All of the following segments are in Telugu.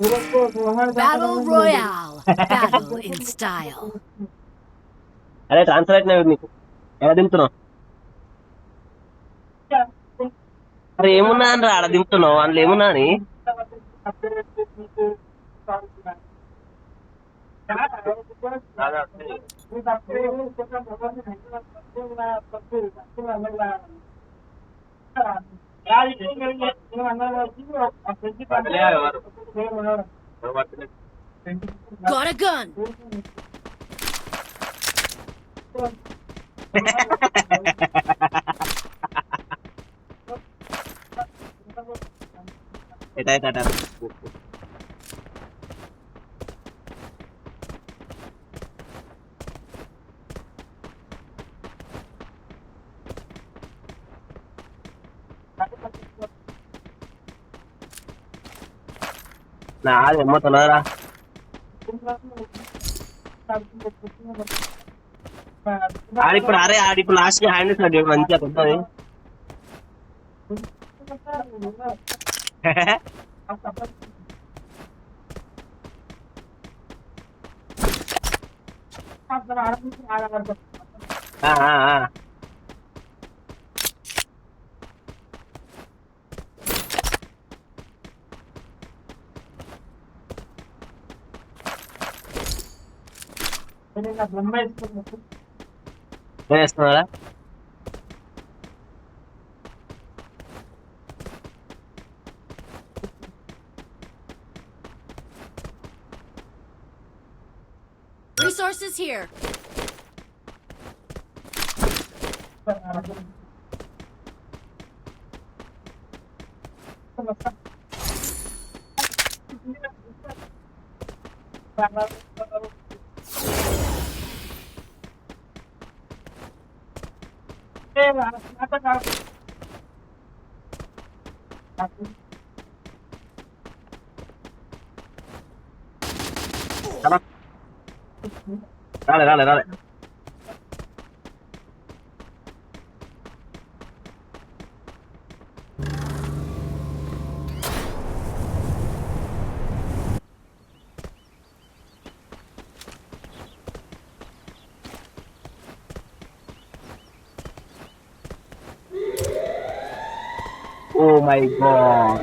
Battle Royale. Battle in style. అరే ట్రాన్స్ఫర్ అయినా నీకు ఎలా దింపుతున్నావు? అరే ఏమున్నా అని రా ఆడ దింపుతున్నావు, అందులో ఏమున్నా అని. Got a gun. ఎటా నాది అమ్మ తొలరా. ఆడిప్పుడు లాస్ట్ హ్యాండ్ ఇస్తాడు మంచిగా పెద్దది. వేస్తున్నారా? Resources here. రాలే. Oh my god.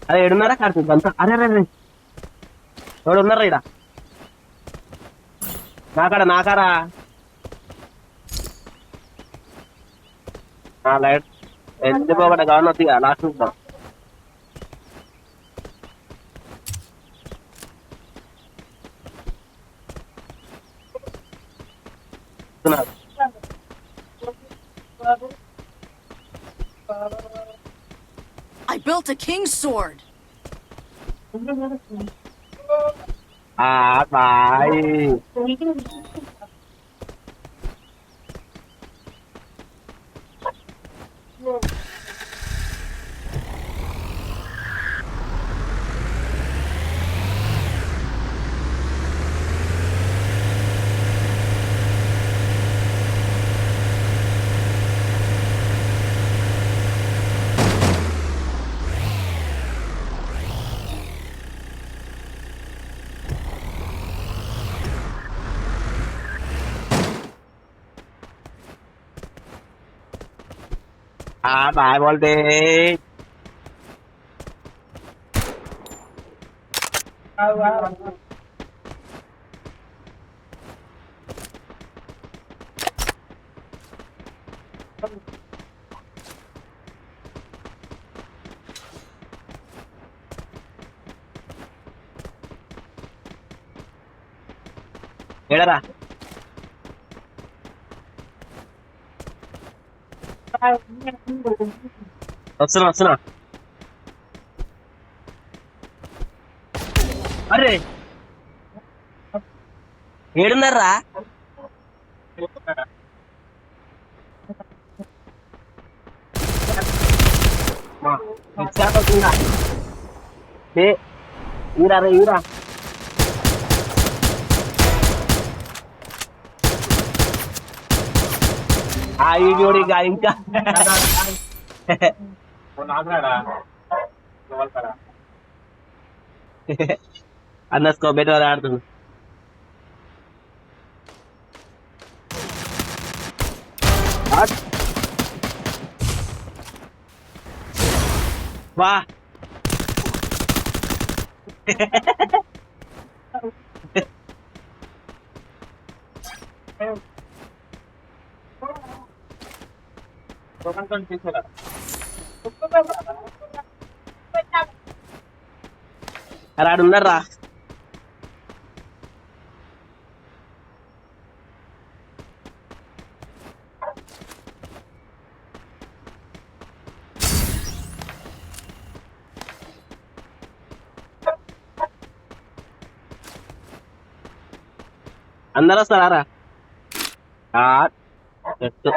అరే ఏడున్నారా కార్తీక్ అంతా? అరే ఎవడు ఉన్నారా ఇడ? నాకారా లైట్ ఎందుకు ఒకటి గవర్న వద్దిగా లాస్ట్ చూద్దాం. I built a king's sword. Bye. Bye voltage. Edara. వస్తున్నా. అరే ఏడున్నారా? ఈరా ఆ వీడియోడు ఇంకా అన్న స్కోప్ పెట్టి వాళ్ళు ఆడుతుంది. వా ఆడున్నారా? అందరూ వస్తారా? చెట్టు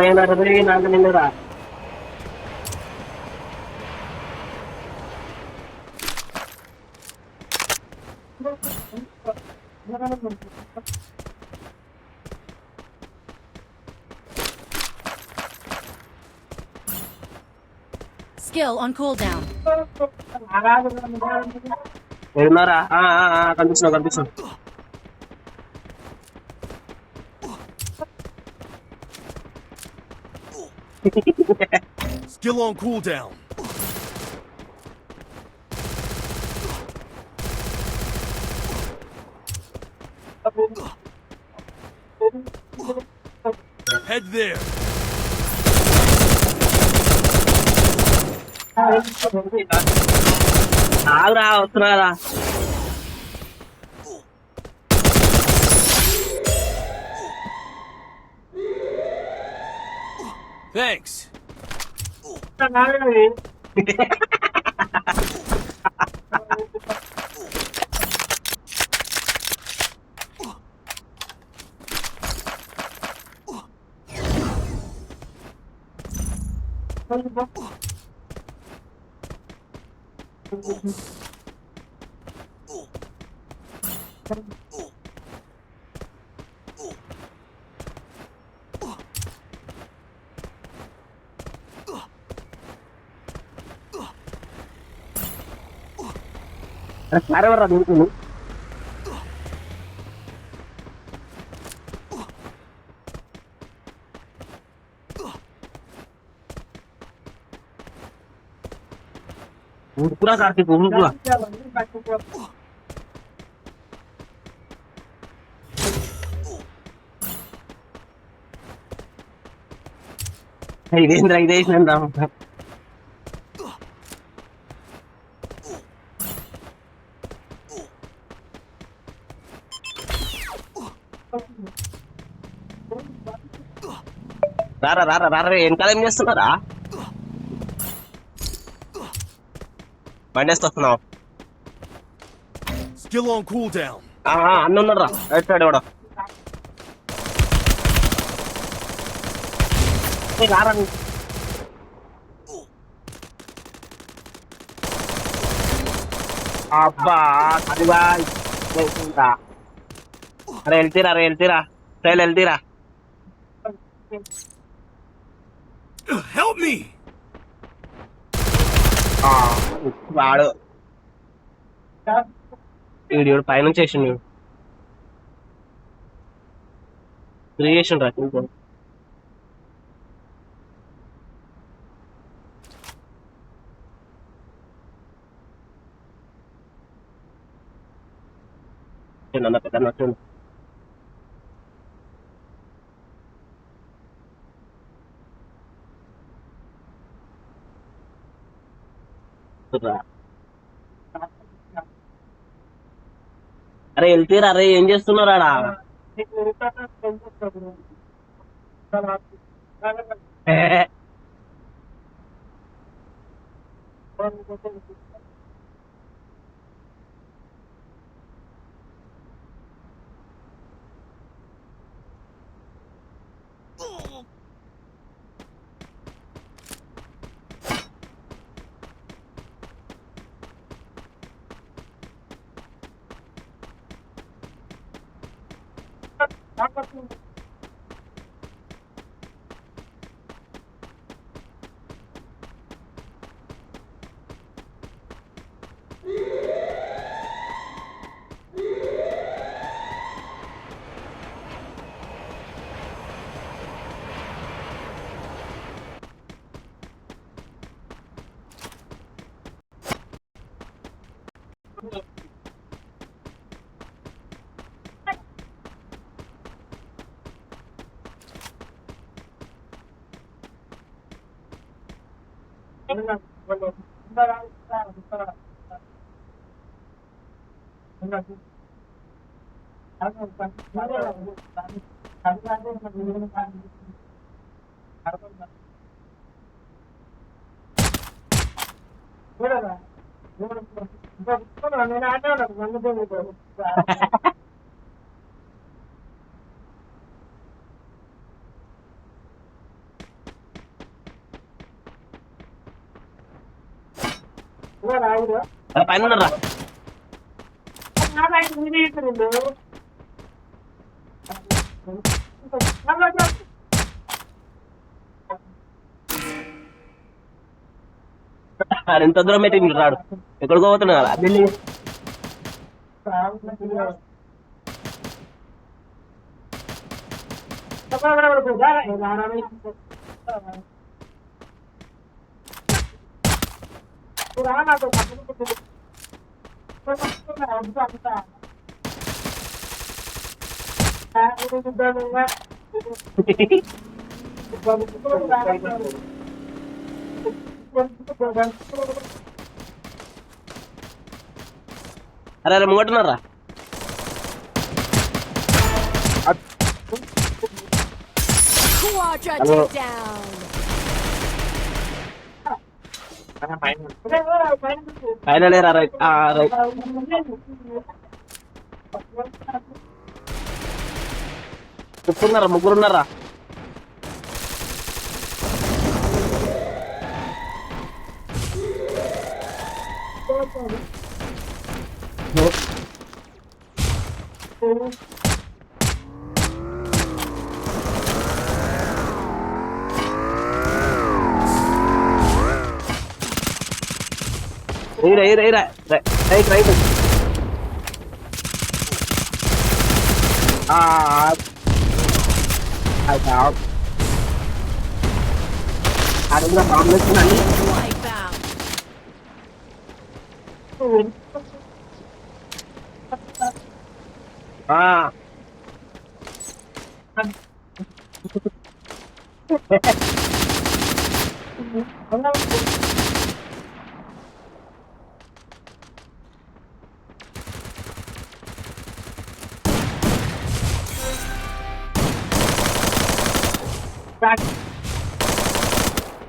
అయినా నాకు నిన్నరా Skill on cooldown. ఏడున్నారా? కనిపిస్తున్నావు. Skill on cooldown. Head there. ఆగురా, వస్తున్నారా? Thanks. మరెవర్రా దూకులు? ఉరుకురా కార్తీక్, ఉరుకురా. ఇదేంద్రా ఇదేసినా రారా వెనకాల ఏం చేస్తున్నారా? బండేస్తున్నావు. Skill on cooldown. అన్న ఉన్నారా? రైట్ సైడ్ కూడా రారా. అబ్బా అదివా. అరే వెళ్తీరా ట్రైల్ వెళ్తీరా. Help me. వాడు వీడియో పైనుంచి వేసిండు. క్రియేషన్ రా అన్న పెద్ద నచ్చింది. అరే వెళ్తీరా? అరే ఏం చేస్తున్నారాడా? పైన ఉన్నారా ఎంత దూరం పెట్టిండు రాడు ఎక్కడికో పోతున్నా కదా బిల్డింగ్ అరే అరే ముంగట్టున్నారా Quadra Hello. takedown. పైన లేరా రైట్ రైట్ ముగ్గురున్నారా ముగ్గురున్నారా రైట్ రైట్ అడుగులో బాంబులు వచ్చిందండి Wipeout.